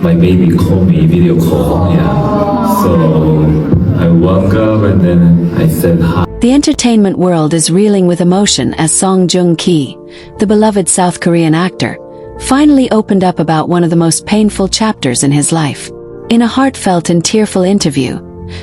My baby called me video call, yeah. So I woke up and then I said hi. The entertainment world is reeling with emotion as Joong, the beloved South Korean actor, finally opened up about one of the most painful chapters in his life. In a heartfelt and tearful interview,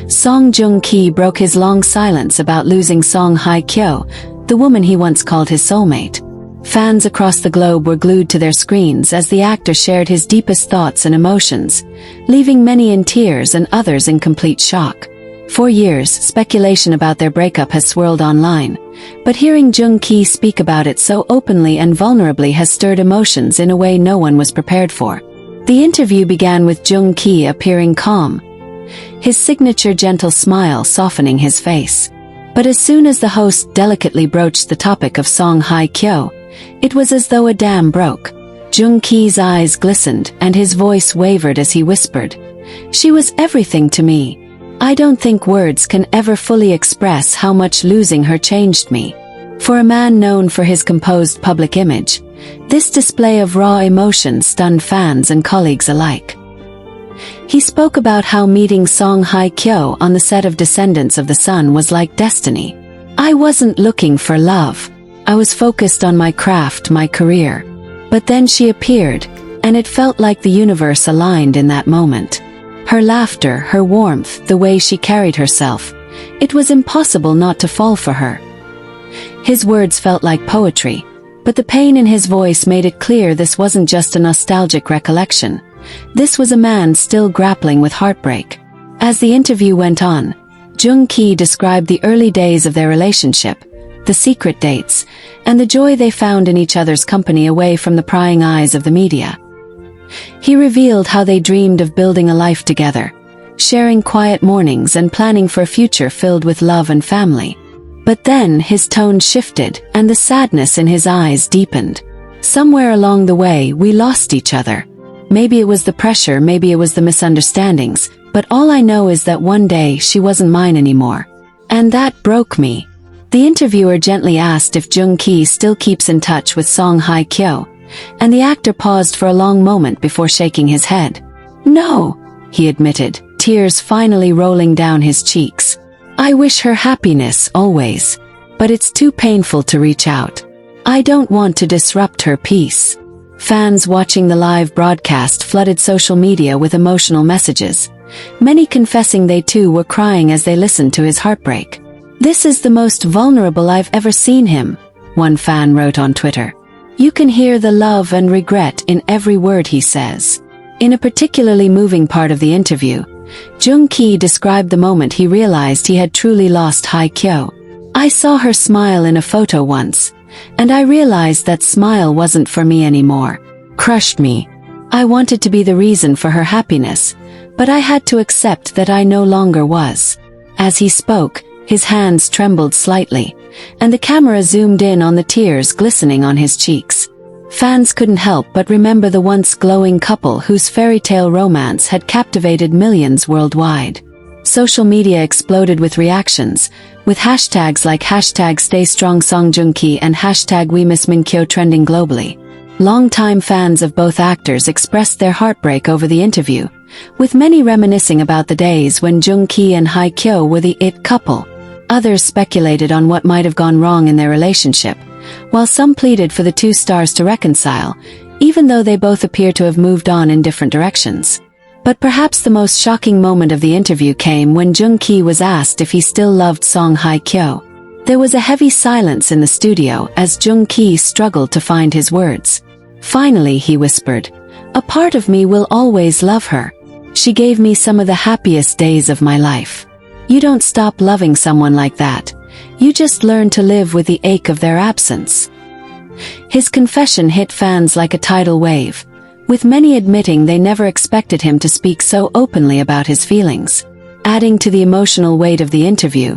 Joong broke his long silence about losing Hye Kyo, the woman he once called his soulmate. Fans across the globe were glued to their screens as the actor shared his deepest thoughts and emotions, leaving many in tears and others in complete shock. For years, speculation about their breakup has swirled online, but hearing Joong speak about it so openly and vulnerably has stirred emotions in a way no one was prepared for. The interview began with Joong appearing calm, his signature gentle smile softening his face. But as soon as the host delicately broached the topic of Hye Kyo, it was as though a dam broke. Joong's eyes glistened and his voice wavered as he whispered, "She was everything to me. I don't think words can ever fully express how much losing her changed me." For a man known for his composed public image, this display of raw emotion stunned fans and colleagues alike. He spoke about how meeting Hye Kyo on the set of Descendants of the Sun was like destiny. "I wasn't looking for love. I was focused on my craft, my career. But then she appeared, and it felt like the universe aligned in that moment. Her laughter, her warmth, the way she carried herself. It was impossible not to fall for her." His words felt like poetry, but the pain in his voice made it clear this wasn't just a nostalgic recollection. This was a man still grappling with heartbreak. As the interview went on, Joong described the early days of their relationship, the secret dates, and the joy they found in each other's company away from the prying eyes of the media. He revealed how they dreamed of building a life together, sharing quiet mornings and planning for a future filled with love and family. But then his tone shifted and the sadness in his eyes deepened. "Somewhere along the way we lost each other. Maybe it was the pressure, maybe it was the misunderstandings, but all I know is that one day she wasn't mine anymore. And that broke me." The interviewer gently asked if Joong still keeps in touch with Hye Kyo, and the actor paused for a long moment before shaking his head. "No," he admitted, tears finally rolling down his cheeks. "I wish her happiness always, but it's too painful to reach out. I don't want to disrupt her peace." Fans watching the live broadcast flooded social media with emotional messages, many confessing they too were crying as they listened to his heartbreak. "This is the most vulnerable I've ever seen him," one fan wrote on Twitter. "You can hear the love and regret in every word he says." In a particularly moving part of the interview, Joong described the moment he realized he had truly lost Hye Kyo. "I saw her smile in a photo once, and I realized that smile wasn't for me anymore. Crushed me. I wanted to be the reason for her happiness, but I had to accept that I no longer was." As he spoke, his hands trembled slightly, and the camera zoomed in on the tears glistening on his cheeks. Fans couldn't help but remember the once glowing couple whose fairy tale romance had captivated millions worldwide. Social media exploded with reactions, with hashtags like #StayStrongSongJoong and #WeMissMinKyo trending globally. Longtime fans of both actors expressed their heartbreak over the interview, with many reminiscing about the days when Joong and Hye Kyo were the it couple. Others speculated on what might have gone wrong in their relationship, while some pleaded for the two stars to reconcile, even though they both appear to have moved on in different directions. But perhaps the most shocking moment of the interview came when Joong was asked if he still loved Hye Kyo. There was a heavy silence in the studio as Joong struggled to find his words. Finally, he whispered, "A part of me will always love her. She gave me some of the happiest days of my life." You don't stop loving someone like that. You just learn to live with the ache of their absence. His confession hit fans like a tidal wave, with many admitting they never expected him to speak so openly about his feelings. Adding to the emotional weight of the interview,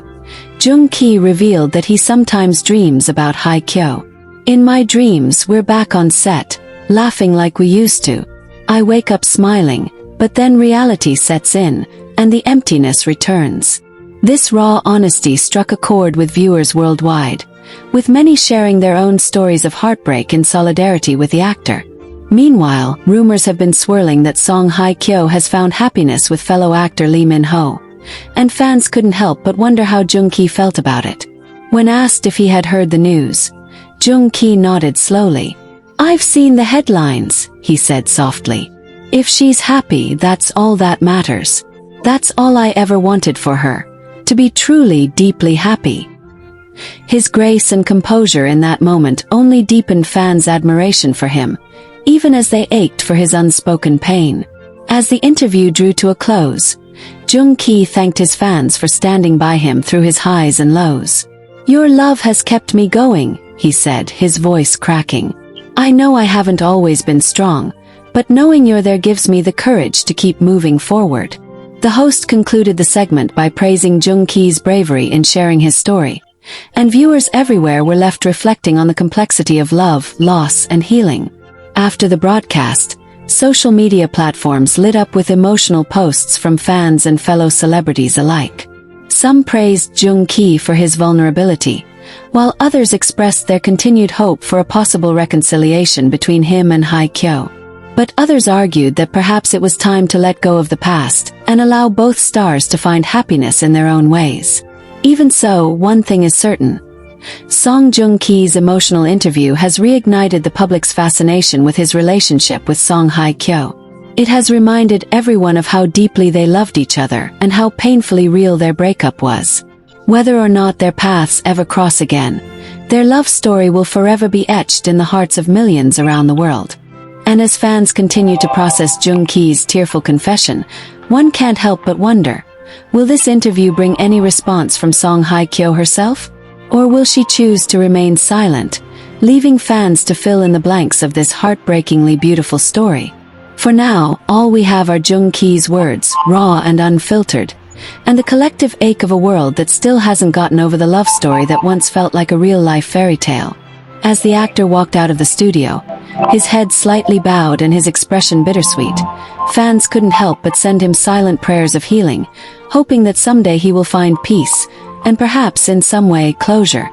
Joong revealed that he sometimes dreams about Hye Kyo. "In my dreams we're back on set, laughing like we used to. I wake up smiling, but then reality sets in, and the emptiness returns." This raw honesty struck a chord with viewers worldwide, with many sharing their own stories of heartbreak in solidarity with the actor. Meanwhile, rumors have been swirling that Song Hye Kyo has found happiness with fellow actor Lee Min-ho, and fans couldn't help but wonder how Joong felt about it. When asked if he had heard the news, Joong nodded slowly. "I've seen the headlines," he said softly. "If she's happy, that's all that matters. That's all I ever wanted for her, to be truly, deeply happy." His grace and composure in that moment only deepened fans' admiration for him, even as they ached for his unspoken pain. As the interview drew to a close, Joong thanked his fans for standing by him through his highs and lows. "Your love has kept me going," he said, his voice cracking. "I know I haven't always been strong, but knowing you're there gives me the courage to keep moving forward." The host concluded the segment by praising Joong bravery in sharing his story, and viewers everywhere were left reflecting on the complexity of love, loss, and healing. After the broadcast, social media platforms lit up with emotional posts from fans and fellow celebrities alike. Some praised Joong for his vulnerability, while others expressed their continued hope for a possible reconciliation between him and Hye Kyo. But others argued that perhaps it was time to let go of the past and allow both stars to find happiness in their own ways. Even so, one thing is certain. Song Joong-ki's emotional interview has reignited the public's fascination with his relationship with Song Hye Kyo. It has reminded everyone of how deeply they loved each other and how painfully real their breakup was. Whether or not their paths ever cross again, their love story will forever be etched in the hearts of millions around the world. And as fans continue to process Joong-ki's tearful confession, one can't help but wonder, will this interview bring any response from Song Hye Kyo herself? Or will she choose to remain silent, leaving fans to fill in the blanks of this heartbreakingly beautiful story? For now, all we have are Joong-ki's words, raw and unfiltered, and the collective ache of a world that still hasn't gotten over the love story that once felt like a real-life fairy tale. As the actor walked out of the studio, his head slightly bowed and his expression bittersweet, fans couldn't help but send him silent prayers of healing, hoping that someday he will find peace, and perhaps in some way closure.